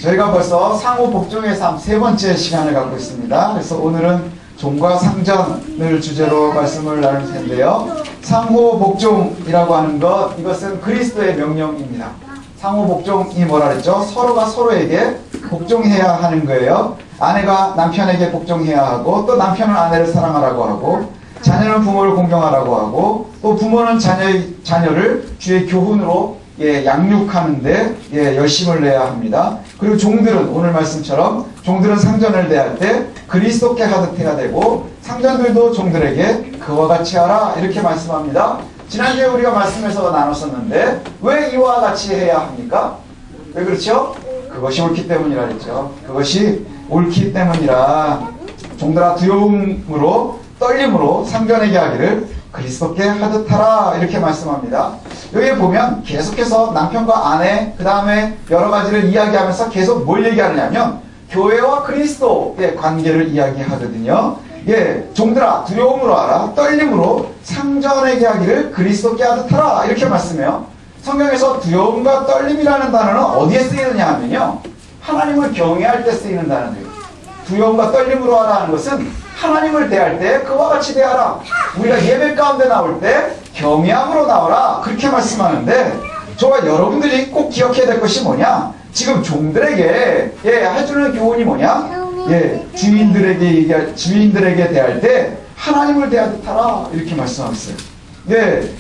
저희가 벌써 상호 복종의 삶 세 번째 시간을 갖고 있습니다. 그래서 오늘은 종과 상전을 주제로 말씀을 나눌 텐데요. 상호 복종이라고 하는 것, 이것은 그리스도의 명령입니다. 상호 복종이 뭐라 그랬죠? 서로가 서로에게 복종해야 하는 거예요. 아내가 남편에게 복종해야 하고, 또 남편은 아내를 사랑하라고 하고, 자녀는 부모를 공경하라고 하고, 또 부모는 자녀를 주의 교훈으로 양육하는데 열심을 내야 합니다. 그리고 종들은 오늘 말씀처럼 종들은 상전을 대할 때 그리스도께 하듯 해야 되고, 상전들도 종들에게 그와 같이 하라 이렇게 말씀합니다. 지난주에 우리가 말씀에서 나눴었는데 왜 이와 같이 해야 합니까? 왜 그렇죠? 그것이 옳기 때문이라 그랬죠. 그것이 옳기 때문이라. 종들아 두려움으로 떨림으로 상전에게 하기를 그리스도께 하듯 하라 이렇게 말씀합니다. 여기에 보면 계속해서 남편과 아내 그 다음에 여러 가지를 이야기하면서 계속 뭘 얘기하느냐면 교회와 그리스도의 관계를 이야기하거든요. 종들아 두려움으로 하라, 떨림으로 상전에게 하기를 그리스도께 하듯 하라 이렇게 말씀해요. 성경에서 두려움과 떨림이라는 단어는 어디에 쓰이느냐 하면요, 하나님을 경외할 때 쓰이는 단어예요. 두려움과 떨림으로 하라는 것은 하나님을 대할 때 그와 같이 대하라. 우리가 예배 가운데 나올 때 경외함으로 나오라 그렇게 말씀하는데, 저와 여러분들이 꼭 기억해야 될 것이 뭐냐, 지금 종들에게 해주는 교훈이 뭐냐, 주인들에게 대할 때 하나님을 대하듯 하라 이렇게 말씀하셨어요.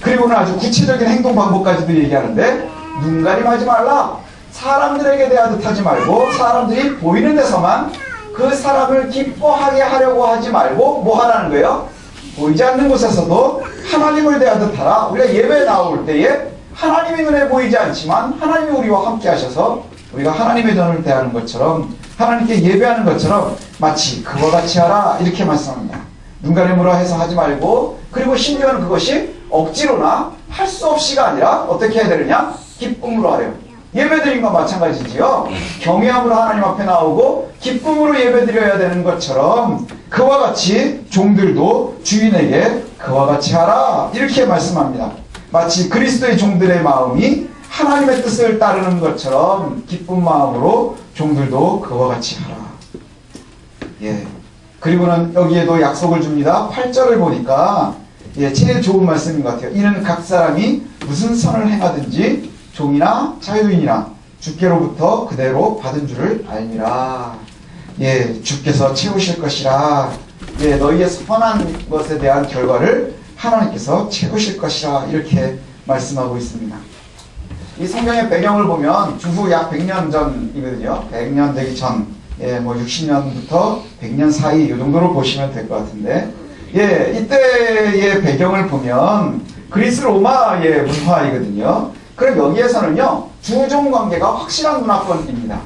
그리고는 아주 구체적인 행동 방법까지도 얘기하는데, 눈 가림하지 말라. 사람들에게 대하듯 하지 말고, 사람들이 보이는 데서만 그 사람을 기뻐하게 하려고 하지 말고 뭐 하라는 거예요? 보이지 않는 곳에서도 하나님을 대하듯 하라. 우리가 예배에 나올 때에 하나님이 눈에 보이지 않지만 하나님이 우리와 함께 하셔서 우리가 하나님의 눈을 대하는 것처럼, 하나님께 예배하는 것처럼 마치 그와 같이 하라 이렇게 말씀합니다. 눈가림으로 해서 하지 말고, 그리고 심지어는 그것이 억지로나 할 수 없이가 아니라 어떻게 해야 되느냐? 기쁨으로 하래요. 예배드린 건 마찬가지지요. 경외함으로 하나님 앞에 나오고 기쁨으로 예배드려야 되는 것처럼 그와 같이 종들도 주인에게 그와 같이 하라 이렇게 말씀합니다. 마치 그리스도의 종들의 마음이 하나님의 뜻을 따르는 것처럼 기쁜 마음으로 종들도 그와 같이 하라. 그리고는 여기에도 약속을 줍니다. 8절을 보니까 제일 좋은 말씀인 것 같아요. 이는 각 사람이 무슨 선을 행하든지 종이나 자유인이나 주께로부터 그대로 받은 줄을 알미라. 주께서 채우실 것이라. 너희의 선한 것에 대한 결과를 하나님께서 채우실 것이라 이렇게 말씀하고 있습니다. 이 성경의 배경을 보면 주후 약 100년 전이거든요. 100년 되기 전, 60년부터 100년 사이 이 정도로 보시면 될 것 같은데, 이때의 배경을 보면 그리스 로마의 문화이거든요. 그럼 여기에서는요, 주종관계가 확실한 문화권입니다.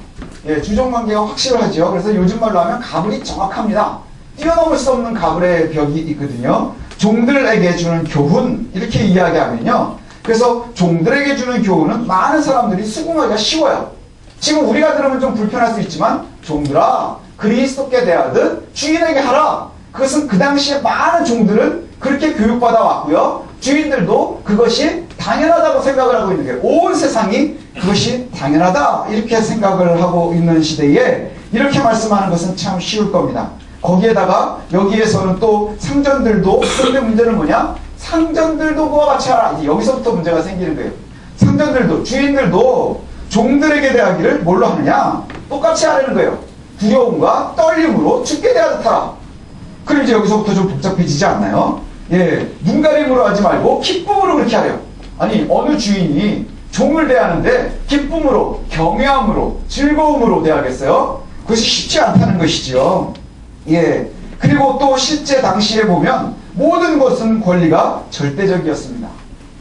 주종관계가 확실하죠. 그래서 요즘 말로 하면 가불이 정확합니다. 뛰어넘을 수 없는 가불의 벽이 있거든요. 종들에게 주는 교훈 이렇게 이야기하면요, 그래서 종들에게 주는 교훈은 많은 사람들이 수긍하기가 쉬워요. 지금 우리가 들으면 좀 불편할 수 있지만, 종들아 그리스도께 대하듯 주인에게 하라. 그것은 그 당시에 많은 종들은 그렇게 교육받아 왔고요, 주인들도 그것이 당연하다고 생각을 하고 있는 거예요. 온 세상이 그것이 당연하다 이렇게 생각을 하고 있는 시대에 이렇게 말씀하는 것은 참 쉬울 겁니다. 거기에다가 여기에서는 또 상전들도, 그런데 문제는 뭐냐, 상전들도 그와 같이 하라. 이제 여기서부터 문제가 생기는 거예요. 상전들도, 주인들도 종들에게 대하기를 뭘로 하느냐, 똑같이 하려는 거예요. 두려움과 떨림으로 주께 대하듯 하라. 그럼 이제 여기서부터 좀 복잡해지지 않나요? 눈가림으로 하지 말고 기쁨으로 그렇게 하래요. 아니, 어느 주인이 종을 대하는데 기쁨으로, 경외함으로, 즐거움으로 대하겠어요? 그것이 쉽지 않다는 것이죠. 그리고 또 실제 당시에 보면 모든 것은 권리가 절대적이었습니다.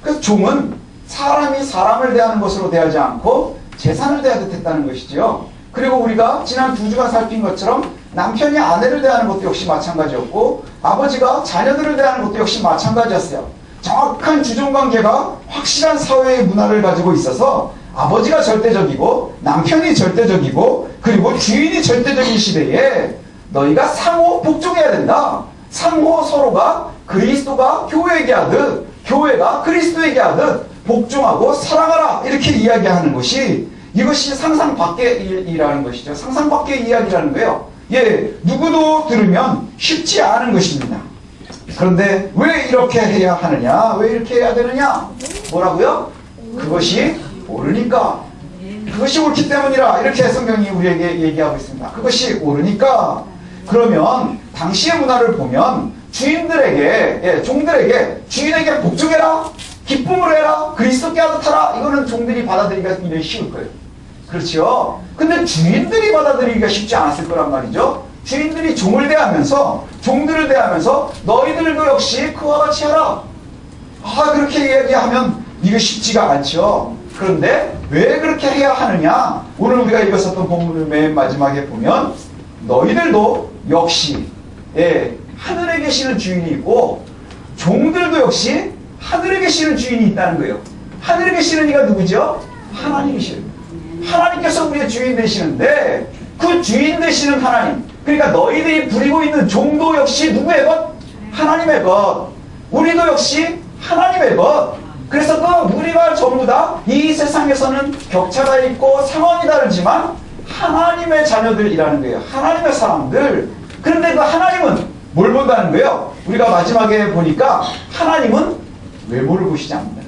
그래서 종은 사람이 사람을 대하는 것으로 대하지 않고 재산을 대하듯 했다는 것이지요. 그리고 우리가 지난 2주간 살핀 것처럼 남편이 아내를 대하는 것도 역시 마찬가지였고, 아버지가 자녀들을 대하는 것도 역시 마찬가지였어요. 정확한 주종관계가 확실한 사회의 문화를 가지고 있어서 아버지가 절대적이고 남편이 절대적이고 그리고 주인이 절대적인 시대에 너희가 상호 복종해야 된다. 상호 서로가 그리스도가 교회에게 하듯 교회가 그리스도에게 하듯 복종하고 사랑하라 이렇게 이야기하는 것이 이것이 상상 밖의 일이라는 것이죠. 상상 밖의 이야기라는 거예요. 예, 누구도 들으면 쉽지 않은 것입니다. 그런데 왜 이렇게 해야 하느냐? 왜 이렇게 해야 되느냐? 뭐라고요? 그것이 옳으니까. 그것이 옳기 때문이라. 이렇게 성경이 우리에게 얘기하고 있습니다. 그것이 옳으니까. 그러면 당시의 문화를 보면 주인들에게, 예, 종들에게 주인에게 복종해라, 기쁨으로 해라, 그리스도께 하듯 하라. 이거는 종들이 받아들이기가 굉장히 쉬울 거예요. 그렇죠? 근데 주인들이 받아들이기가 쉽지 않았을 거란 말이죠. 주인들이 종을 대하면서, 종들을 대하면서 너희들도 역시 그와 같이 하라. 그렇게 얘기하면 이게 쉽지가 않죠. 그런데 왜 그렇게 해야 하느냐? 오늘 우리가 읽었었던 본문을 맨 마지막에 보면 너희들도 역시, 예, 하늘에 계시는 주인이 있고 종들도 역시 하늘에 계시는 주인이 있다는 거예요. 하늘에 계시는 이가 누구죠? 하나님이시죠. 하나님께서 우리의 주인 되시는데 그 주인 되시는 하나님, 그러니까 너희들이 부리고 있는 종도 역시 누구의 것? 하나님의 것. 우리도 역시 하나님의 것. 그래서 그 우리가 전부 다 이 세상에서는 격차가 있고 상황이 다르지만 하나님의 자녀들이라는 거예요. 하나님의 사람들. 그런데 그 하나님은 뭘 본다는 거예요? 우리가 마지막에 보니까 하나님은 외모를 보시지 않는다.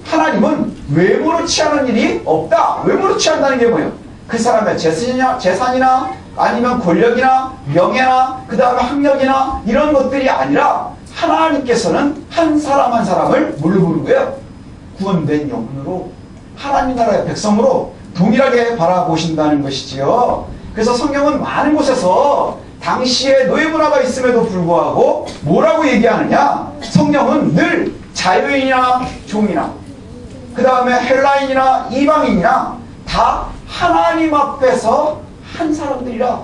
하나님은 외모로 취하는 일이 없다. 외모로 취한다는 게 뭐예요? 그 사람의 재산이나 아니면 권력이나 명예나 그 다음에 학력이나 이런 것들이 아니라 하나님께서는 한 사람 한 사람을 뭘로 보는 거예요? 구원된 영혼으로, 하나님 나라의 백성으로 동일하게 바라보신다는 것이지요. 그래서 성경은 많은 곳에서 당시에 노예 문화가 있음에도 불구하고 뭐라고 얘기하느냐? 성경은 늘 자유인이나 종이나 그 다음에 헬라인이나 이방인이나 다 하나님 앞에서 한 사람들이라,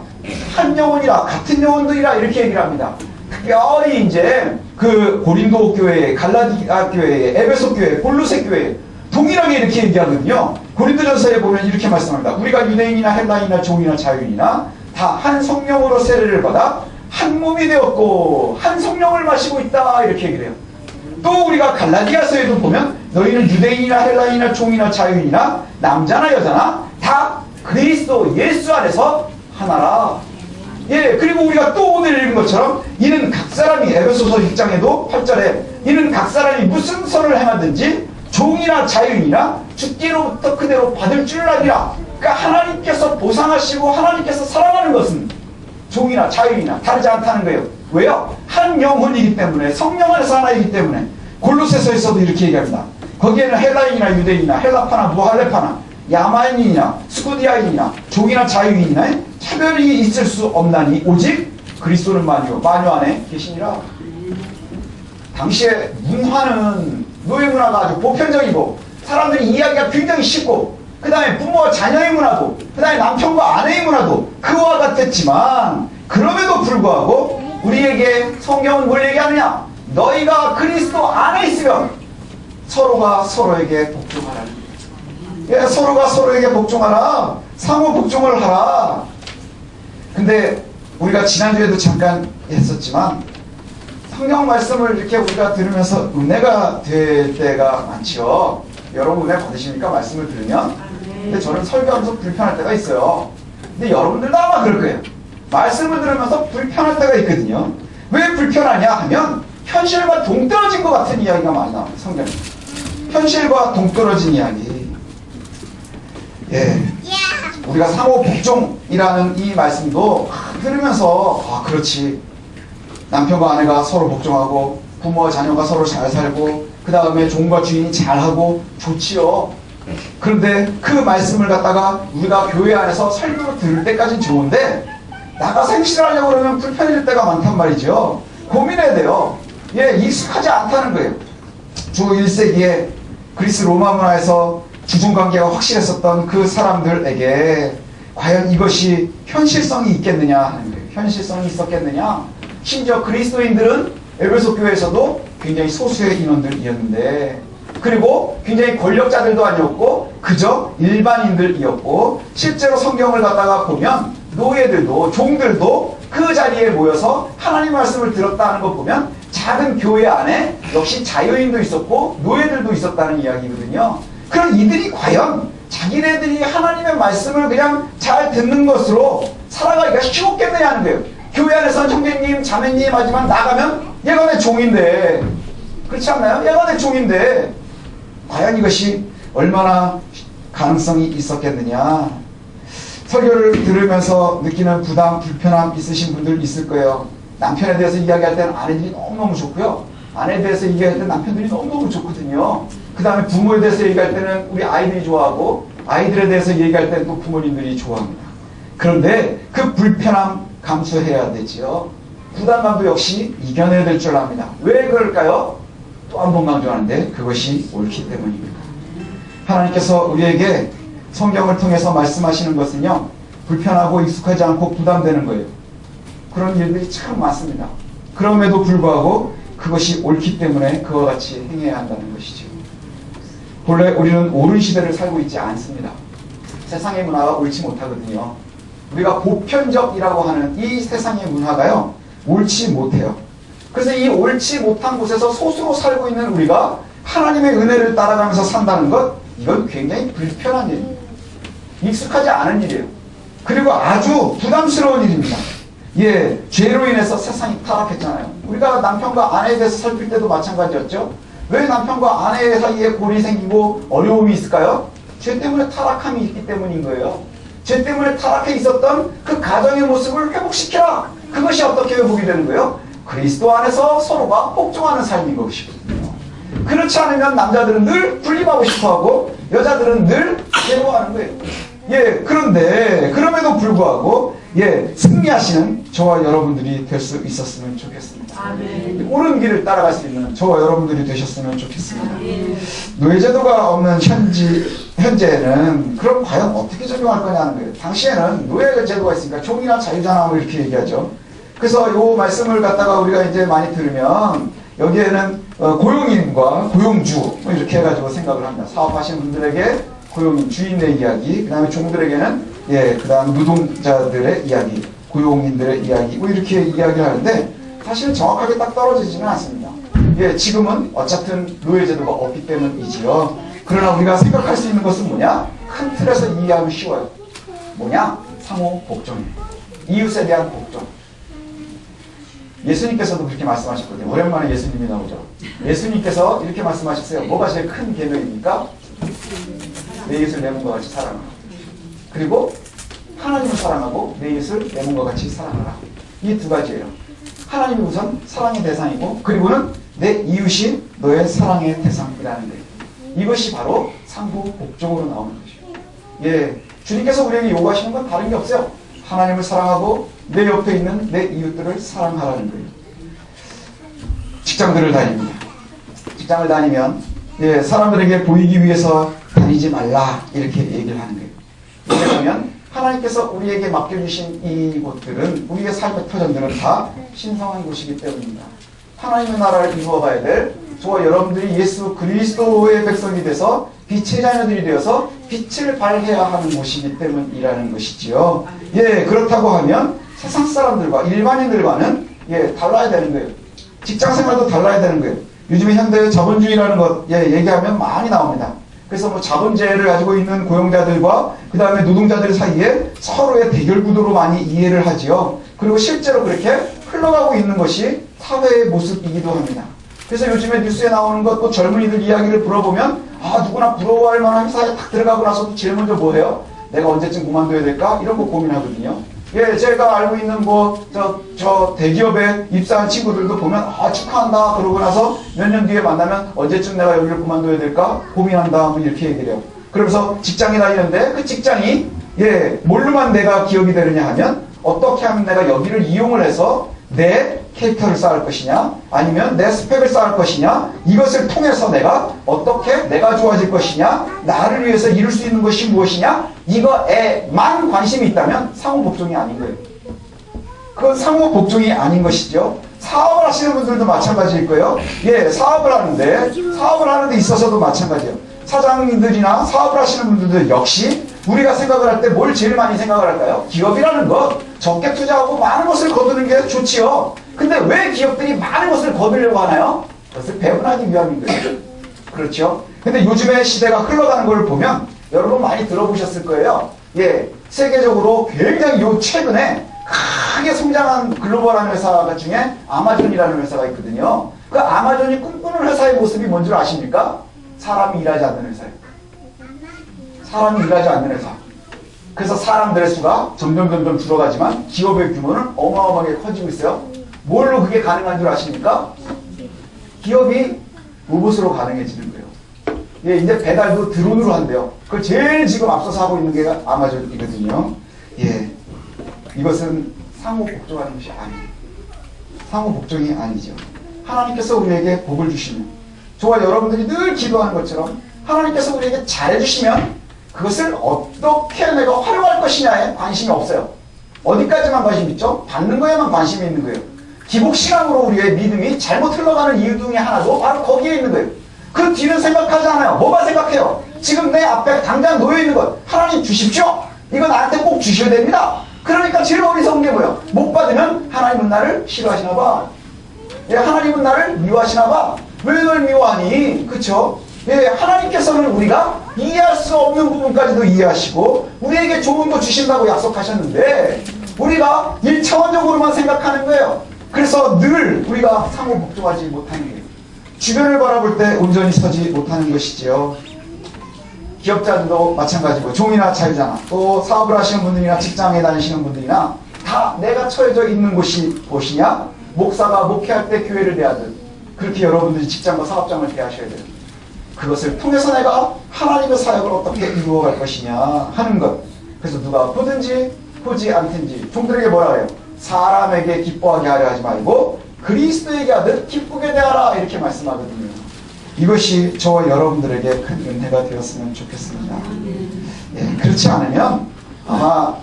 한 영혼이라, 같은 영혼들이라 이렇게 얘기를 합니다. 특별히 이제 그 고린도 교회, 갈라디아 교회, 에베소 교회, 골로새 교회 동일하게 이렇게 얘기하거든요. 고린도전서에 보면 이렇게 말씀합니다. 우리가 유대인이나 헬라인이나 종이나 자유인이나 다 한 성령으로 세례를 받아 한 몸이 되었고 한 성령을 마시고 있다 이렇게 얘기를 해요. 또 우리가 갈라디아서에도 보면 너희는 유대인이나 헬라인이나 종이나 자유인이나 남자나 여자나 다 그리스도 예수 안에서 하나라. 예, 그리고 우리가 또 오늘 읽은 것처럼 이는 각 사람이, 에베소서 6장에도 8절에 이는 각 사람이 무슨 선을 행하든지 종이나 자유인이나 주께로부터 그대로 받을 줄 아니라. 그러니까 하나님께서 보상하시고 하나님께서 사랑하는 것은 종이나 자유인이나 다르지 않다는 거예요. 왜요? 한 영혼이기 때문에, 성령 안에서 하나이기 때문에. 골로새서에서도 이렇게 얘기합니다. 거기에는 헬라인이나 유대인이나 헬라파나 무할레파나 야마인이나 스쿠디아인이나 종이나 자유인이나 차별이 있을 수 없나니 오직 그리스도는 마녀 안에 계시니라. 당시에 문화는 노예 문화가 아주 보편적이고 사람들이 이해하기가 굉장히 쉽고 그 다음에 부모와 자녀의 문화도 그 다음에 남편과 아내의 문화도 그와 같았지만 그럼에도 불구하고 우리에게 성경은 뭘 얘기하느냐? 너희가 그리스도 안에 있으면 서로가 서로에게 복종하라는 거예요. 예, 서로가 서로에게 복종하라. 상호 복종을 하라. 근데 우리가 지난주에도 잠깐 했었지만 성경 말씀을 이렇게 우리가 들으면서 은혜가 될 때가 많죠. 여러분 은혜 받으십니까? 말씀을 들으면. 근데 저는 설교하면서 불편할 때가 있어요. 근데 여러분들도 아마 그럴 거예요. 말씀을 들으면서 불편할 때가 있거든요. 왜 불편하냐 하면 현실과 동떨어진 것 같은 이야기가 많이 나와요. 성경에. 현실과 동떨어진 이야기. 예. 우리가 상호 복종이라는 이 말씀도 들으면서 그렇지. 남편과 아내가 서로 복종하고 부모와 자녀가 서로 잘 살고 그 다음에 종과 주인이 잘하고 좋지요. 그런데 그 말씀을 갖다가 우리가 교회 안에서 설교로 들을 때까지는 좋은데 나가서 행실을 하려고 그러면 불편해질 때가 많단 말이죠. 고민해야 돼요. 예, 익숙하지 않다는 거예요. 주 1세기에 그리스 로마 문화에서 주종관계가 확실했었던 그 사람들에게 과연 이것이 현실성이 있겠느냐 하는 거예요. 현실성이 있었겠느냐. 심지어 그리스도인들은 에베소 교회에서도 굉장히 소수의 인원들이었는데 그리고 굉장히 권력자들도 아니었고 그저 일반인들이었고 실제로 성경을 갖다가 보면 노예들도 종들도 그 자리에 모여서 하나님 말씀을 들었다는 거 보면 작은 교회 안에 역시 자유인도 있었고 노예들도 있었다는 이야기거든요. 그럼 이들이 과연 자기네들이 하나님의 말씀을 그냥 잘 듣는 것으로 살아가기가 쉬웠겠느냐 하는 거예요. 교회 안에서는 형제님, 자매님 하지만 나가면 얘가 내 종인데, 그렇지 않나요? 얘가 내 종인데 과연 이것이 얼마나 가능성이 있었겠느냐. 설교를 들으면서 느끼는 부담, 불편함 있으신 분들 있을 거예요. 남편에 대해서 이야기할 때는 아내들이 너무너무 좋고요. 아내에 대해서 얘기할 때는 남편들이 너무너무 좋거든요. 그 다음에 부모에 대해서 얘기할 때는 우리 아이들이 좋아하고, 아이들에 대해서 얘기할 때는 또 부모님들이 좋아합니다. 그런데 그 불편함 감수해야 되지요. 부담감도 역시 이겨내야 될 줄 압니다. 왜 그럴까요? 또 한 번 강조하는데 그것이 옳기 때문입니다. 하나님께서 우리에게 성경을 통해서 말씀하시는 것은요, 불편하고 익숙하지 않고 부담되는 거예요. 그런 일들이 참 많습니다. 그럼에도 불구하고 그것이 옳기 때문에 그와 같이 행해야 한다는 것이죠. 본래 우리는 옳은 시대를 살고 있지 않습니다. 세상의 문화가 옳지 못하거든요. 우리가 보편적이라고 하는 이 세상의 문화가요, 옳지 못해요. 그래서 이 옳지 못한 곳에서 소수로 살고 있는 우리가 하나님의 은혜를 따라가면서 산다는 것, 이건 굉장히 불편한 일입니다. 익숙하지 않은 일이에요. 그리고 아주 부담스러운 일입니다. 예, 죄로 인해서 세상이 타락했잖아요. 우리가 남편과 아내에 대해서 살필 때도 마찬가지였죠. 왜 남편과 아내 사이에 골이 생기고 어려움이 있을까요? 죄 때문에 타락함이 있기 때문인 거예요. 죄 때문에 타락해 있었던 그 가정의 모습을 회복시켜라. 그것이 어떻게 회복이 되는 거예요? 그리스도 안에서 서로가 복종하는 삶인 것이거든요. 그렇지 않으면 남자들은 늘 분립하고 싶어하고 여자들은 늘 괴로워하는 거예요. 예, 그런데 그럼에도 불구하고 승리하시는 저와 여러분들이 될 수 있었으면 좋겠습니다. 아멘. 옳은 길을 따라갈 수 있는 저와 여러분들이 되셨으면 좋겠습니다. 아멘. 노예제도가 없는 현재는 그럼 과연 어떻게 적용할 거냐는 거예요. 당시에는 노예제도가 있으니까 종이나 자유잖아 뭐 이렇게 얘기하죠. 그래서 이 말씀을 갖다가 우리가 이제 많이 들으면 여기에는 고용인과 고용주 뭐 이렇게 해가지고 생각을 합니다. 사업하시는 분들에게 고용인, 주인의 이야기, 그 다음에 종들에게는 그 다음 노동자들의 이야기, 고용인들의 이야기 뭐 이렇게 이야기를 하는데 사실은 정확하게 딱 떨어지지는 않습니다. 지금은 어차피 노예제도가 없기 때문이지요. 그러나 우리가 생각할 수 있는 것은 뭐냐? 큰 틀에서 이해하면 쉬워요. 뭐냐? 상호 복종이에요. 이웃에 대한 복종. 예수님께서도 그렇게 말씀하셨거든요. 오랜만에 예수님이 나오죠. 예수님께서 이렇게 말씀하셨어요. 뭐가 제일 큰 계명입니까? 내 이웃을 내 몸과 같이 사랑하라. 그리고 하나님을 사랑하고 내 이웃을 내 몸과 같이 사랑하라. 이 두 가지예요. 하나님이 우선 사랑의 대상이고 그리고는 내 이웃이 너의 사랑의 대상이라는 거예요. 이것이 바로 상호 복종으로 나오는 것이에요. 주님께서 우리에게 요구하시는 건 다른 게 없어요. 하나님을 사랑하고 내 옆에 있는 내 이웃들을 사랑하라는 거예요. 직장들을 다닙니다. 직장을 다니면 사람들에게 보이기 위해서 다니지 말라 이렇게 얘기를 하는 거예요. 왜냐하면 하나님께서 우리에게 맡겨주신 이곳들은 우리의 삶의 터전들은 다 신성한 곳이기 때문입니다. 하나님의 나라를 이루어가야 될 저와 여러분들이 예수 그리스도의 백성이 돼서 빛의 자녀들이 되어서 빛을 발해야 하는 곳이기 때문이라는 것이지요. 그렇다고 하면 세상 사람들과 일반인들과는 달라야 되는 거예요. 직장 생활도 달라야 되는 거예요. 요즘에 현대의 자본주의라는 것 얘기하면 많이 나옵니다. 그래서 뭐 자본제를 가지고 있는 고용자들과 그 다음에 노동자들 사이에 서로의 대결 구도로 많이 이해를 하지요. 그리고 실제로 그렇게 흘러가고 있는 것이 사회의 모습이기도 합니다. 그래서 요즘에 뉴스에 나오는 것, 또 젊은이들 이야기를 물어보면 누구나 부러워할 만한 회사에 딱 들어가고 나서 제일 먼저 뭐 해요? 내가 언제쯤 그만둬야 될까? 이런 거 고민하거든요. 제가 알고 있는 저 대기업에 입사한 친구들도 보면 축하한다 그러고 나서 몇 년 뒤에 만나면 언제쯤 내가 여기를 그만둬야 될까 고민한다 뭐 이렇게 얘기를 해요. 그러면서 직장에 다니는데 그 직장이 뭘로만 내가 기억이 되느냐 하면 어떻게 하면 내가 여기를 이용을 해서 내 캐릭터를 쌓을 것이냐 아니면 내 스펙을 쌓을 것이냐 이것을 통해서 내가 어떻게 내가 좋아질 것이냐 나를 위해서 이룰 수 있는 것이 무엇이냐 이거에만 관심이 있다면 상호 복종이 아닌 거예요. 그건 상호 복종이 아닌 것이죠. 사업을 하시는 분들도 마찬가지일 거예요. 사업을 하는데 있어서도 마찬가지예요. 사장님들이나 사업을 하시는 분들도 역시 우리가 생각을 할 때 뭘 제일 많이 생각을 할까요? 기업이라는 것 적게 투자하고 많은 것을 거두는 게 좋지요. 근데 왜 기업들이 많은 것을 거두려고 하나요? 그것을 배분하기 위함인 거예요. 그렇죠? 근데 요즘의 시대가 흘러가는 걸 보면 여러분 많이 들어보셨을 거예요. 예, 세계적으로 굉장히 요 최근에 크게 성장한 글로벌한 회사 중에 아마존이라는 회사가 있거든요. 그 아마존이 꿈꾸는 회사의 모습이 뭔 줄 아십니까? 사람이 일하지 않는 회사예요. 사람이 일하지 않는 회사. 그래서 사람들의 수가 점점 줄어가지만 기업의 규모는 어마어마하게 커지고 있어요. 뭘로 그게 가능한 줄 아십니까? 기업이 로봇으로 가능해지는 거예요. 예, 이제 배달도 드론으로 한대요. 그걸 제일 지금 앞서서 하고 있는 게 아마존이거든요. 예, 이것은 상호 복종하는 것이 아니에요. 상호 복종이 아니죠. 하나님께서 우리에게 복을 주시면, 저와 여러분들이 늘 기도하는 것처럼 하나님께서 우리에게 잘해주시면 그것을 어떻게 내가 활용할 것이냐에 관심이 없어요. 어디까지만 관심 있죠? 받는 거에만 관심이 있는 거예요. 기복신앙으로 우리의 믿음이 잘못 흘러가는 이유 중에 하나도 바로 거기에 있는 거예요. 그 뒤는 생각하지 않아요. 뭐만 생각해요? 지금 내 앞에 당장 놓여있는 것, 하나님 주십시오. 이거 나한테 꼭 주셔야 됩니다. 그러니까 제일 어리석은 게 뭐예요? 못 받으면 하나님은 나를 싫어하시나 봐. 예, 하나님은 나를 미워하시나 봐. 왜 널 미워하니? 그쵸? 예, 하나님께서는 우리가 이해할 수 없는 부분까지도 이해하시고 우리에게 좋은 거 주신다고 약속하셨는데 우리가 1차원적으로만 생각하는 거예요. 그래서 늘 우리가 상호 복종하지 못하는 거예요. 주변을 바라볼 때 온전히 서지 못하는 것이지요. 기업자들도 마찬가지고 종이나 자유자나 또 사업을 하시는 분들이나 직장에 다니시는 분들이나 다 내가 처해져 있는 곳이 무엇이냐? 목사가 목회할 때 교회를 대하듯 그렇게 여러분들이 직장과 사업장을 대하셔야 돼요. 그것을 통해서 내가 하나님의 사역을 어떻게 이루어갈 것이냐 하는 것. 그래서 누가 보든지 보지 않든지 종들에게 뭐라 해요? 사람에게 기뻐하게 하려 하지 말고 그리스도에게 하듯 기쁘게 대하라 이렇게 말씀하거든요. 이것이 저와 여러분들에게 큰 은혜가 되었으면 좋겠습니다. 예, 그렇지 않으면 아마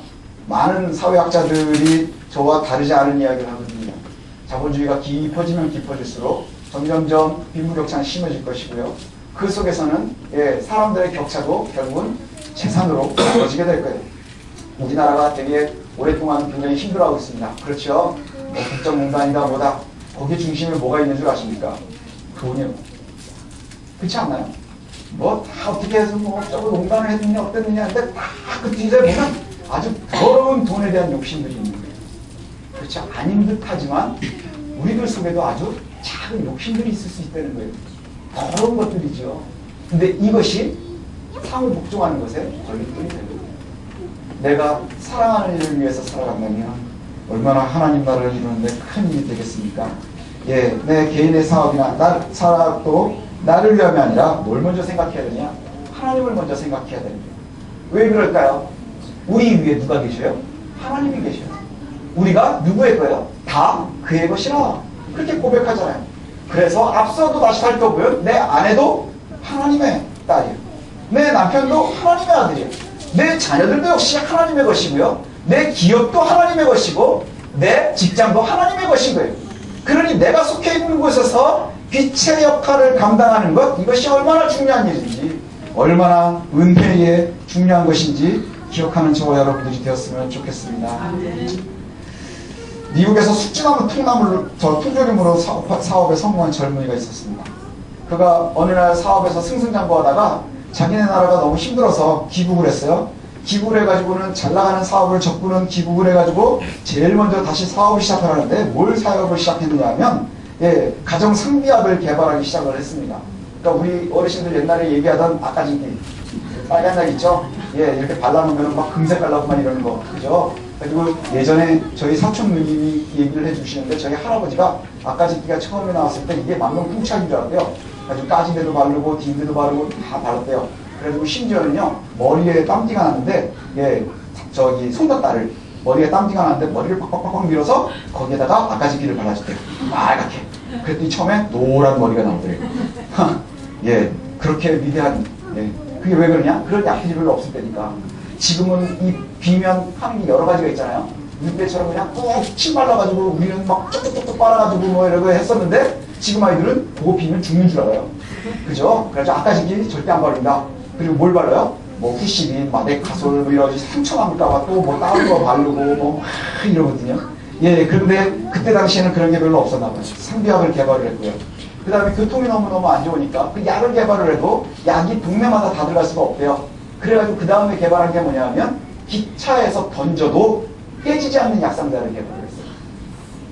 많은 사회학자들이 저와 다르지 않은 이야기를 하거든요. 자본주의가 깊어지면 깊어질수록 점점점 빈부격차는 심해질 것이고요. 그 속에서는 예, 사람들의 격차도 결국은 재산으로 나눠지게 될 거예요. 우리나라가 되게 오랫동안 굉장히 힘들어하고 있습니다. 그렇죠? 뭐 국정농단이다 뭐다. 거기 중심에 뭐가 있는 줄 아십니까? 돈이요. 그렇지 않나요? 뭐 다 어떻게 해서 뭐 저거 농단을 했느냐 어땠느냐 하는데 다 그 뒤에 보면 아주 더러운 돈에 대한 욕심들이 있는 거예요. 그렇죠? 아닌 듯하지만 우리들 속에도 아주 작은 욕심들이 있을 수 있다는 거예요. 더러운 것들이죠. 근데 이것이 상호 복종하는 것에 걸림돌이 되는 거예요. 내가 사랑하는 일을 위해서 살아간다면 얼마나 하나님 나라를 이루는데 큰 일이 되겠습니까? 예, 내 개인의 사업이나 사업도 나를 위함이 아니라 뭘 먼저 생각해야 되냐? 하나님을 먼저 생각해야 되는 거예요. 왜 그럴까요? 우리 위에 누가 계셔요? 하나님이 계셔요. 우리가 누구의 거예요? 다 그의 것이라 그렇게 고백하잖아요. 그래서 앞서도 다시 살펴보면 내 아내도 하나님의 딸이에요. 내 남편도 하나님의 아들이에요. 내 자녀들도 역시 하나님의 것이고요. 내 기업도 하나님의 것이고 내 직장도 하나님의 것인 거예요. 그러니 내가 속해 있는 곳에서 빛의 역할을 감당하는 것, 이것이 얼마나 중요한 일인지, 얼마나 은혜에 중요한 것인지 기억하는 저와 여러분들이 되었으면 좋겠습니다. 미국에서 숙주나무 통조림으로 사업에 성공한 젊은이가 있었습니다. 그가 어느 날 사업에서 승승장구하다가 자기네 나라가 너무 힘들어서 기국을 했어요. 기국을 해가지고는 잘 나가는 사업을 접고는 기국을 해가지고 제일 먼저 다시 사업을 시작하는데 뭘 사업을 시작했느냐 하면 예, 가정 상비약을 개발하기 시작을 했습니다. 그러니까 우리 어르신들 옛날에 얘기하던 아까진기 빨간 약 있죠? 예, 이렇게 발라놓으면 막 금색 깔라고만 이러는 거, 그죠? 그리고 예전에 저희 사촌 누님이 얘기를 해주시는데 저희 할아버지가 아까진기가 처음에 나왔을 때 이게 만병통치약인 줄 알았대요. 그래가지고 까지대도 바르고 딘대도 바르고 다 바랐대요. 그래가지고 심지어는요 머리에 땀띠가 났는데 예, 저기 손톱다를 머리에 땀띠가 났는데 머리를 빡빡빡 밀어서 거기에다가 아까진기를 발라줬대요. 빨갛게. 그랬더니 처음에 노란 머리가 나오더래요. 예, 그렇게 위대한 예. 그게 왜 그러냐? 그런 약들이 별로 없을 때니까. 지금은 이 비면 하는 게 여러 가지가 있잖아요. 이때처럼 그냥 꾹침 발라가지고 우리는 막 쪽쪽쪽쪽 빨아가지고 뭐 이러고 했었는데 지금 아이들은 그거 비면 죽는 줄 알아요. 그죠? 그래서 아까진기 절대 안 바른다. 그리고 뭘 발라요? 뭐 후시딘, 마데카솔 뭐 이러지 상처 남을까봐 또 뭐 다른 거 바르고 뭐 이러거든요. 예, 그런데 그때 당시에는 그런 게 별로 없었나 봐요. 상비약을 개발을 했고요. 그 다음에 교통이 너무너무 안 좋으니까 그 약을 개발을 해도 약이 동네마다 다 들어갈 수가 없대요. 그래가지고 그 다음에 개발한 게 뭐냐면 기차에서 던져도 깨지지 않는 약상자를 개발을 했어요.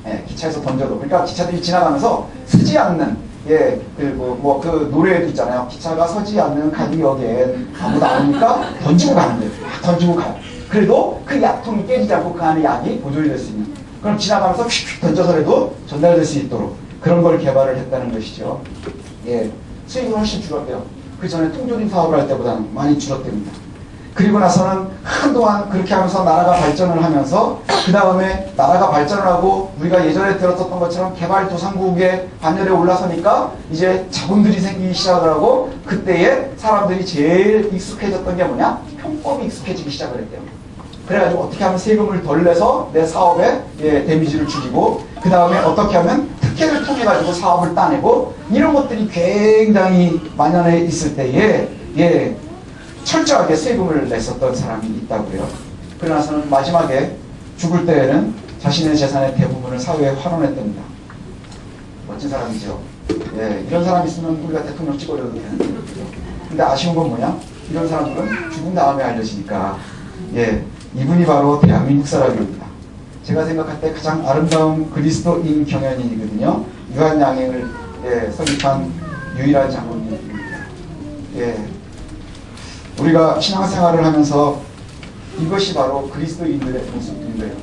예, 기차에서 던져도. 그러니까 기차들이 지나가면서 서지 않는, 예, 그리고 뭐 그 노래도 있잖아요. 기차가 서지 않는 가디역엔 아무도 안 오니까 던지고 가는데, 막 던지고 가요. 그래도 그 약통이 깨지지 않고 그 안에 약이 보존이 될 수 있는. 그럼 지나가면서 휙휙 던져서라도 전달될 수 있도록 그런 걸 개발을 했다는 것이죠. 예, 수익은 훨씬 줄었대요. 그 전에 통조림 사업을 할 때보다는 많이 줄었답니다. 그리고 나서는 한동안 그렇게 하면서 나라가 발전을 하면서 그 다음에 나라가 발전을 하고 우리가 예전에 들었었던 것처럼 개발도상국의 반열에 올라서니까 이제 자본들이 생기기 시작을 하고 그때에 사람들이 제일 익숙해졌던 게 뭐냐? 편법이 익숙해지기 시작을 했대요. 그래가지고 어떻게 하면 세금을 덜 내서 내 사업에 데미지를 줄이고 그 다음에 어떻게 하면 특혜를 통해 가지고 사업을 따내고 이런 것들이 굉장히 만연해 있을 때에 철저하게 세금을 냈었던 사람이 있다고요. 그러나서는 마지막에 죽을 때에는 자신의 재산의 대부분을 사회에 환원했답니다. 멋진 사람이죠. 예, 이런 사람 있으면 우리가 대통령 찍어줘도 되는데. 근데 아쉬운 건 뭐냐? 이런 사람들은 죽은 다음에 알려지니까. 예, 이분이 바로 대한민국 사람입니다. 제가 생각할 때 가장 아름다운 그리스도인 경연인이거든요. 유한양행을 설립한 유일한 장로님입니다. 예, 우리가 신앙생활을 하면서 이것이 바로 그리스도인들의 모습인 거예요.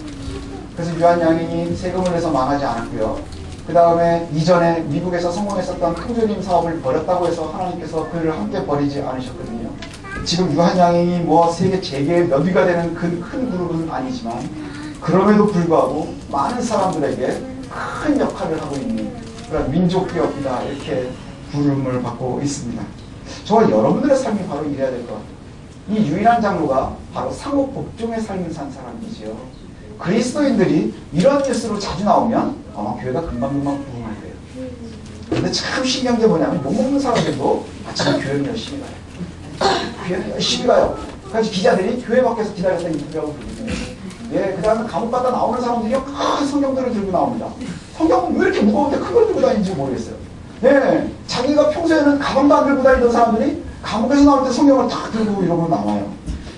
그래서 유한양행이 세금을 내서 망하지 않았고요. 그 다음에 이전에 미국에서 성공했었던 통조림 사업을 버렸다고 해서 하나님께서 그를 함께 버리지 않으셨거든요. 지금 유한양행이 뭐 세계 재계의 몇 위가 되는 큰 그룹은 아니지만 그럼에도 불구하고 많은 사람들에게 큰 역할을 하고 있는 그런 민족기업이다 이렇게 부름을 받고 있습니다. 저와 여러분들의 삶이 바로 이래야 될 것 같아요. 이 유일한 장로가 바로 상호복종의 삶을 산 사람이지요. 그리스도인들이 이런 뉴스로 자주 나오면 아마 교회가 금방금방 부흥할 거예요. 근데 참 신기한 게 뭐냐면 욕먹는 사람들도 마침 교회는 열심히 가요. 교회는 열심히 가요. 그래서 기자들이 교회 밖에서 기다렸다 인터뷰하고 그러거든요. 예, 그 다음에 감옥 갔다 나오는 사람들이 큰 성경들을 들고 나옵니다. 성경은 왜 이렇게 무거운데 큰 걸 들고 다니는지 모르겠어요. 예, 자기가 평소에는 가방도 안 들고 다니던 사람들이 감옥에서 나올 때 성경을 딱 들고 이러고 나와요.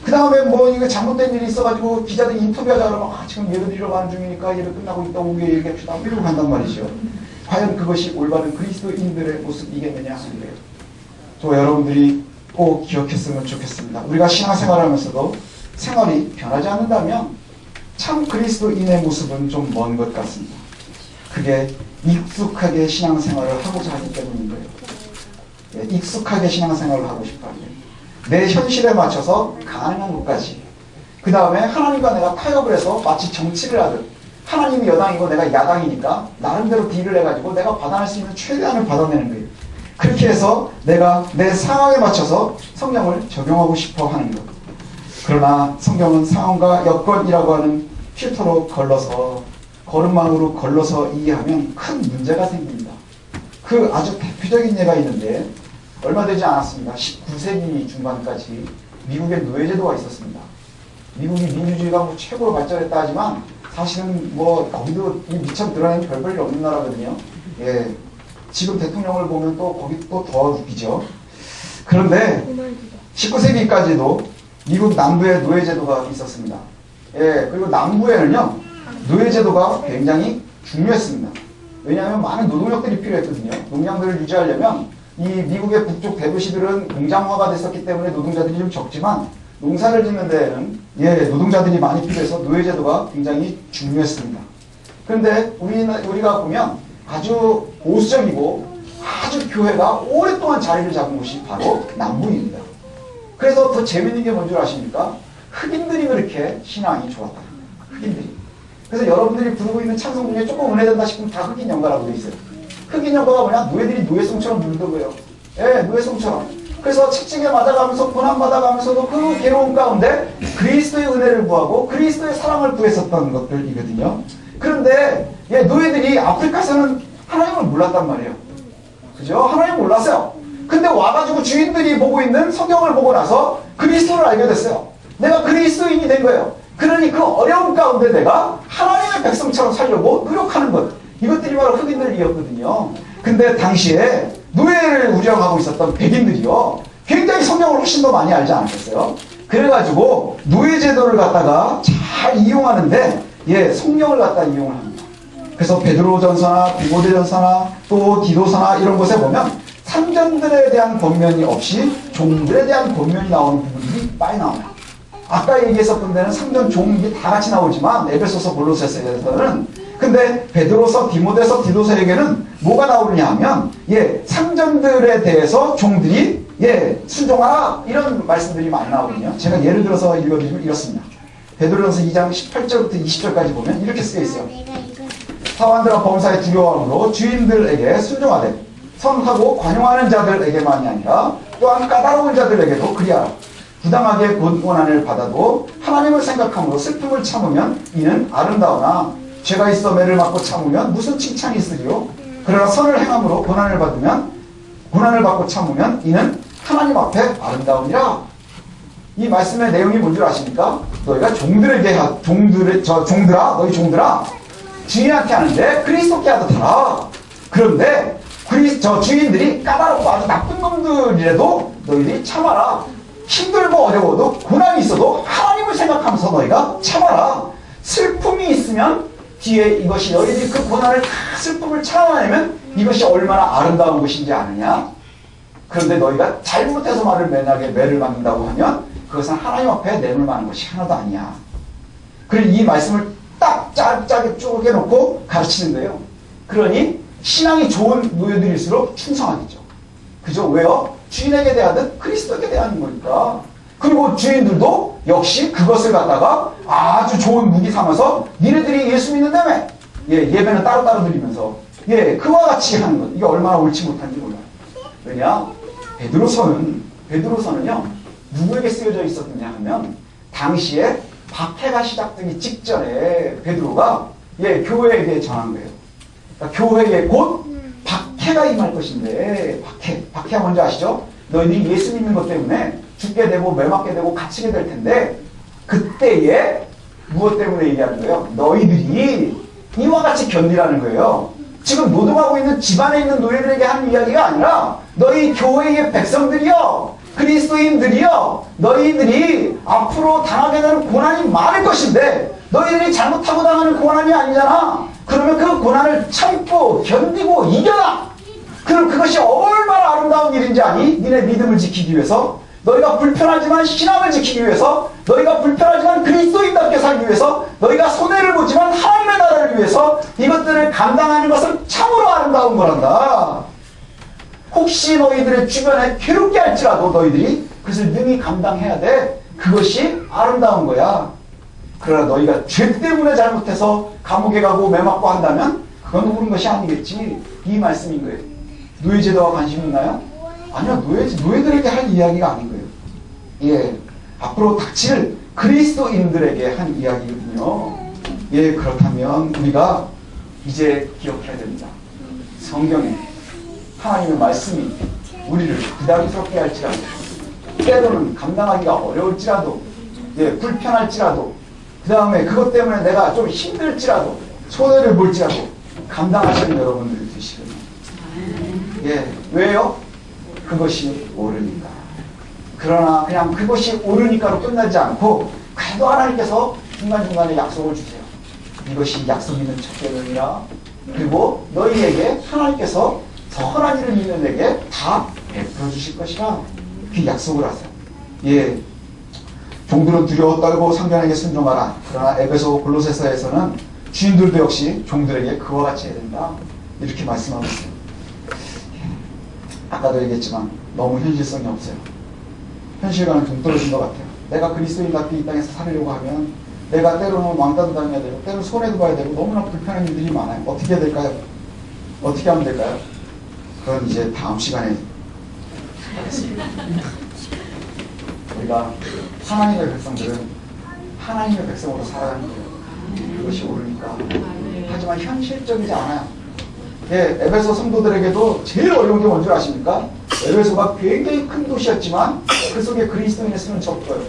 그 다음에 뭐 이거 잘못된 일이 있어가지고 기자들이 인터뷰하자 그러면 지금 예배 드리러 가는 중이니까 예배 끝나고 있다 오게 얘기합시다 이러고 간단 말이죠. 과연 그것이 올바른 그리스도인들의 모습이겠느냐 하는 거예요. 저 여러분들이 꼭 기억했으면 좋겠습니다. 우리가 신앙생활을 하면서도 생활이 변하지 않는다면 참 그리스도인의 모습은 좀 먼 것 같습니다. 그게 익숙하게 신앙생활을 하고자 하기 때문인 거예요. 예, 익숙하게 신앙생활을 하고 싶어하는 거예요. 내 현실에 맞춰서 가능한 것까지. 그 다음에 하나님과 내가 타협을 해서 마치 정치를 하듯 하나님이 여당이고 내가 야당이니까 나름대로 딜을 해가지고 내가 받아낼 수 있는 최대한을 받아내는 거예요. 그렇게 해서 내가 내 상황에 맞춰서 성경을 적용하고 싶어 하는 것. 그러나 성경은 상황과 여건이라고 하는 필터로 걸러서 거름망으로 걸러서 이해하면 큰 문제가 생깁니다. 그 아주 대표적인 예가 있는데 얼마 되지 않았습니다. 19세기 중반까지 미국에 노예제도가 있었습니다. 미국이 민주주의가 뭐 최고로 발전했다 하지만 사실은 뭐 거기도 미처 드러낸 별 볼일 없는 나라거든요. 예, 지금 대통령을 보면 또 거기 또 더 웃기죠. 그런데 19세기까지도 미국 남부에 노예제도가 있었습니다. 예, 그리고 남부에는요 노예제도가 굉장히 중요했습니다. 왜냐하면 많은 노동력들이 필요했거든요. 농장들을 유지하려면 이 미국의 북쪽 대도시들은 공장화가 됐었기 때문에 노동자들이 좀 적지만 농사를 짓는 데에는 노동자들이 많이 필요해서 노예제도가 굉장히 중요했습니다. 그런데 우리가 보면 아주 보수적이고 아주 교회가 오랫동안 자리를 잡은 곳이 바로 남부입니다. 그래서 더 재밌는 게 뭔 줄 아십니까? 흑인들이 그렇게 신앙이 좋았다. 흑인들이. 그래서 여러분들이 부르고 있는 찬송 중에 조금 은혜된다 싶으면 다 흑인 연가라고 돼 있어요. 흑인 연가가 뭐냐? 노예들이 노예송처럼 부르던 거예요. 예, 노예송처럼. 그래서 채찍에 맞아가면서 고난받아가면서도 그 괴로운 가운데 그리스도의 은혜를 구하고 그리스도의 사랑을 구했었던 것들이거든요. 그런데 노예들이 아프리카에서는 하나님을 몰랐단 말이에요. 그죠? 하나님을 몰랐어요. 근데 와가지고 주인들이 보고 있는 성경을 보고 나서 그리스도를 알게 됐어요. 내가 그리스도인이 된 거예요. 그러니 그 어려운 가운데 내가 하나님의 백성처럼 살려고 노력하는 것. 이것들이 바로 흑인들이었거든요. 근데 당시에 노예를 운영하고 있었던 백인들이요. 굉장히 성경을 훨씬 더 많이 알지 않았겠어요? 그래가지고 노예제도를 갖다가 잘 이용하는데 성령을 갖다 이용을 합니다. 그래서 베드로전서나 디모데전서나 또 디도서나 이런 곳에 보면 상전들에 대한 권면이 없이 종들에 대한 권면이 나오는 부분들이 많이 나와요. 아까 얘기했었던 데는 상전 종이 다 같이 나오지만 에베소서 골로새서에서는 근데 베드로서 디모데서 디도서에게는 뭐가 나오느냐 하면 상전들에 대해서 종들이 순종하라 이런 말씀들이 많이 나오거든요. 제가 예를 들어서 읽어드리면 이렇습니다. 베드로전서 2장 18절부터 20절까지 보면 이렇게 쓰여 있어요. 사환들과 범사의 두려움으로 주인들에게 순종하되 선하고 관용하는 자들에게만이 아니라 또한 까다로운 자들에게도 그리하라. 부당하게 고난을 받아도 하나님을 생각함으로 슬픔을 참으면 이는 아름다우나 죄가 있어 매를 맞고 참으면 무슨 칭찬이 있으리요. 그러나 선을 행함으로 고난을 받고 참으면 이는 하나님 앞에 아름다우니라. 이 말씀의 내용이 뭔 줄 아십니까? 너희가 종들아 너희 종들아 주인한테 하는데 그리스도께 하듯하라. 그런데 주인들이 까다롭고 아주 나쁜 놈들이라도 너희들이 참아라. 힘들고 어려워도 고난이 있어도 하나님을 생각하면서 너희가 참아라. 슬픔이 있으면 뒤에 이것이 너희들이 그 고난을 다 슬픔을 참아내면 이것이 얼마나 아름다운 것인지 아느냐. 그런데 너희가 잘못해서 매를 맞는다고 하면 그것은 하나님 앞에 내물 맞는 것이 하나도 아니야. 그리고 이 말씀을 딱 짜게 쪼개놓고 가르치는데요. 그러니 신앙이 좋은 노예들일수록 충성하겠죠. 그죠? 왜요? 주인에게 대하듯 그리스도에게 대하는 거니까. 그리고 주인들도 역시 그것을 갖다가 아주 좋은 무기 삼아서 니네들이 예수 믿는다며 예배는 따로따로 드리면서 그와 같이 하는 것. 이게 얼마나 옳지 못한지 몰라요. 왜냐? 베드로서는요 누구에게 쓰여져 있었느냐 하면 당시에 박해가 시작되기 직전에 베드로가 교회에게 전한 거예요. 그러니까 교회에 곧 박해가 임할 것인데 박해가 뭔지 아시죠? 너희들이 예수 믿는 것 때문에 죽게 되고 매맞게 되고 갇히게 될 텐데 그때에 무엇 때문에 얘기하는 거예요? 너희들이 이와 같이 견디라는 거예요. 지금 노동하고 있는 집안에 있는 노예들에게 하는 이야기가 아니라 너희 교회의 백성들이요 그리스도인들이요 너희들이 앞으로 당하게 되는 고난이 많을 것인데 너희들이 잘못하고 당하는 고난이 아니잖아. 그러면 그 고난을 참고 견디고 이겨라. 그럼 그것이 얼마나 아름다운 일인지 아니? 니네 믿음을 지키기 위해서 너희가 불편하지만 신앙을 지키기 위해서 너희가 불편하지만 그리스도인답게 살기 위해서 너희가 손해를 보지만 하나님의 나라를 위해서 이것들을 감당하는 것은 참으로 아름다운 거란다. 혹시 너희들의 주변에 괴롭게 할지라도 너희들이 그것을 능히 감당해야 돼. 그것이 아름다운 거야. 그러나 너희가 죄 때문에 잘못해서 감옥에 가고 매맞고 한다면 그건 옳은 것이 아니겠지. 이 말씀인 거예요. 노예제도와 관심 있나요? 아니요. 노예들에게 할 이야기가 아닌 거예요. 앞으로 닥칠 그리스도인들에게 한 이야기거든요. 그렇다면 우리가 이제 기억해야 됩니다. 성경에 하나님의 말씀이 우리를 부담스럽게 할지라도 때로는 감당하기가 어려울지라도 불편할지라도 그 다음에 그것 때문에 내가 좀 힘들지라도 손해를 볼지라도 감당하시는 여러분들이 되시거든요. 왜요? 그것이 옳으니까. 그러나 그냥 그것이 옳으니까로 끝나지 않고 그래도 하나님께서 중간중간에 약속을 주세요. 이것이 약속 있는 척결이라 그리고 너희에게 하나님께서 선한 일을 믿는 내게 다 베풀어 주실 것이라 그 약속을 하세요. 종들은 두려워 떨고 상전에게 순종하라. 그러나 에베소 골로새서에서는 주인들도 역시 종들에게 그와 같이 해야 된다. 이렇게 말씀하고 있어요. 아까도 얘기했지만 너무 현실성이 없어요. 현실과는 동떨어진 것 같아요. 내가 그리스도인답게 이 땅에서 살려고 하면 내가 때로는 왕따도 당해야 되고 때로는 손해도 봐야 되고 너무나 불편한 일들이 많아요. 어떻게 해야 될까요? 어떻게 하면 될까요? 그건 이제 다음 시간에 하겠습니다. 우리가 하나님의 백성들은 하나님의 백성으로 살아가는 거예요. 그것이 옳으니까. 하지만 현실적이지 않아요. 에베소 성도들에게도 제일 어려운 게 뭔지 아십니까? 에베소가 굉장히 큰 도시였지만 그 속에 그리스도인의 수는 적어요.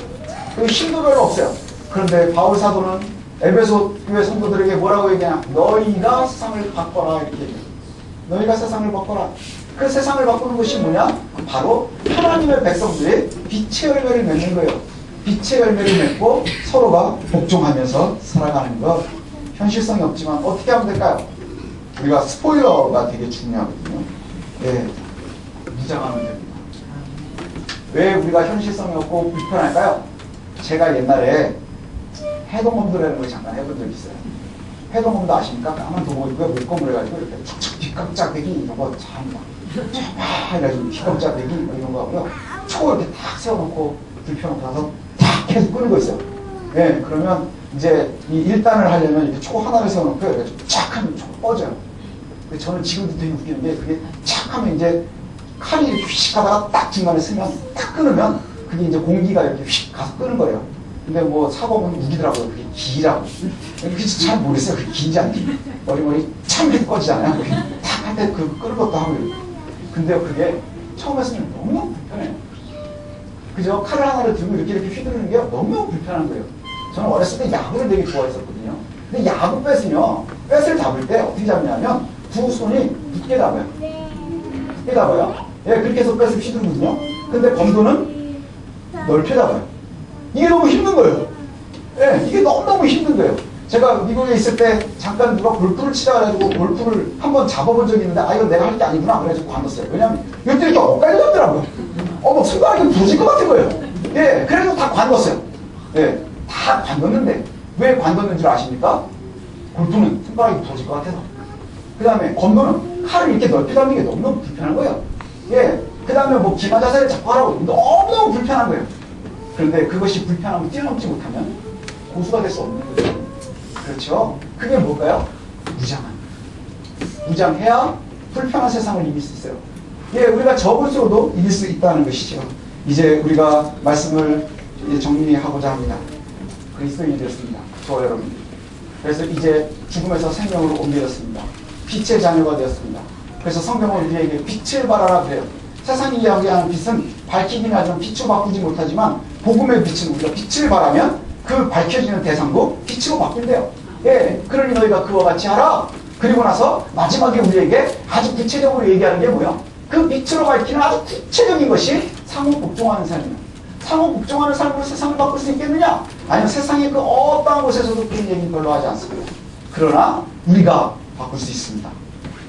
그 힘도 별로 없어요. 그런데 바울 사도는 에베소 교회 성도들에게 뭐라고 얘기하냐? 너희가 세상을 바꿔라 이렇게 얘기해요. 너희가 세상을 바꿔라. 그 세상을 바꾸는 것이 뭐냐? 바로 하나님의 백성들이 빛의 열매를 맺는 거예요. 빛의 열매를 맺고 서로가 복종하면서 살아가는 것. 현실성이 없지만 어떻게 하면 될까요? 우리가 스포일러가 되게 중요하거든요. 네, 무장하면 됩니다. 왜 우리가 현실성이 없고 불편할까요? 제가 옛날에 해동검도라는 걸 잠깐 해본 적이 있어요. 해동검도 아십니까? 까만 도구 있고요. 물검을 해가지고 이렇게 툭툭 뒷감짝대기 이런 거 참 막 해가지고 뒷감짝대기 이런 거 하고요. 초 이렇게 탁 세워놓고 불 펴놓고 나서 탁 계속 끄는 거 있어요. 예, 그러면 이제 이 1단을 하려면 이렇게 초 하나를 세워놓고 이렇게 쫙 하면 초가 꺼져요. 근데 저는 지금도 되게 웃기는 게 그게 착 하면 이제 칼이 이렇게 휙 하다가 딱 중간에 쓰면 딱 끊으면 그게 이제 공기가 이렇게 휙 가서 끄는 거예요. 근데 뭐 사범은 우기더라고요. 그게 기라고. 그게 잘 모르겠어요. 그게 긴지 안 긴. 머리 참 이렇게 꺼지잖아요. 탁 할 때 그 끄는 것도 하고. 근데 그게 처음에 쓰면 너무 불편해요. 그죠? 칼을 하나를 들고 이렇게 휘두르는 게 너무 불편한 거예요. 저는 어렸을 때 야구를 되게 좋아했었거든요. 근데 야구 뺏으면 뺏을 잡을 때 어떻게 잡냐면 두 손이 붙게 잡아요. 붙게 잡아요. 예, 그렇게 해서 뺏을 휘두르거든요. 근데 검도는 넓혀 잡아요. 이게 너무 힘든 거예요. 예, 이게 너무너무 힘든 거예요. 제가 미국에 있을 때 잠깐 누가 골프를 치자 가지고 골프를 한번 잡아본 적이 있는데 이건 내가 할 게 아니구나 그래가지고 관뒀어요. 왜냐면 이것도 이렇게 엇갈려졌더라고요. 뭐 손가락이 부러질 것 같은 거예요. 예, 그래서 다 관뒀어요. 예, 다 관뒀는데 왜 관뒀는 줄 아십니까? 골프는 손가락이 부러질 것 같아서. 그 다음에 검도는 칼을 이렇게 넓게 잡는 게 너무너무 불편한 거예요. 예, 그 다음에 뭐 기마 자세를 잡고 하라고 너무너무 불편한 거예요. 그런데 그것이 불편함을 뛰어넘지 못하면 고수가 될 수 없는 거죠. 그렇죠? 그게 뭘까요? 무장합니다. 무장해야 불편한 세상을 이길 수 있어요. 예, 우리가 적을수록도 이길 수 있다는 것이죠. 이제 우리가 말씀을 이제 정리하고자 합니다. 그리스도인이 되었습니다. 저와 여러분들. 그래서 이제 죽음에서 생명으로 옮겨졌습니다. 빛의 자녀가 되었습니다. 그래서 성경은 우리에게 빛을 발하라 그래요. 세상이 이야기하는 빛은 밝히긴 하지만 빛으로 바꾸지 못하지만 복음의 빛은 우리가 빛을 발하면 그 밝혀지는 대상도 빛으로 바뀐대요. 예, 그러니 너희가 그와 같이 하라. 그리고 나서 마지막에 우리에게 아주 구체적으로 얘기하는 게 뭐예요? 그 빛으로 밝히는 아주 구체적인 것이 상호 복종하는 삶이에요. 상호 복종하는 삶으로 세상을 바꿀 수 있겠느냐? 아니면 세상의 그 어떠한 곳에서도 그런 얘기는 별로 하지 않습니다. 그러나 우리가 바꿀 수 있습니다.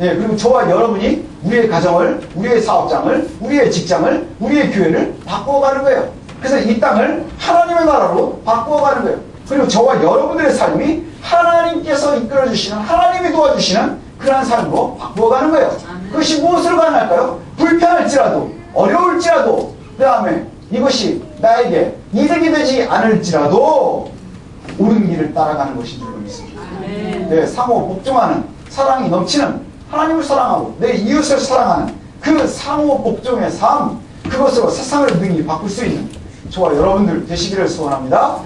예, 그리고 저와 여러분이 우리의 가정을, 우리의 사업장을, 우리의 직장을, 우리의 교회를 바꿔가는 거예요. 그래서 이 땅을 하나님의 나라로 바꿔가는 거예요. 그리고 저와 여러분들의 삶이 하나님께서 이끌어주시는, 하나님이 도와주시는 그러한 삶으로 바꿔가는 거예요. 그것이 무엇을 가능할까요? 불편할지라도, 어려울지라도, 그 다음에 이것이 나에게 이득이 되지 않을지라도 옳은 길을 따라가는 것인 줄 믿습니다. 네, 상호 복종하는, 사랑이 넘치는, 하나님을 사랑하고 내 이웃을 사랑하는 그 상호 복종의 삶, 그것으로 세상을 능히 바꿀 수 있는 저와 여러분들 되시기를 소원합니다.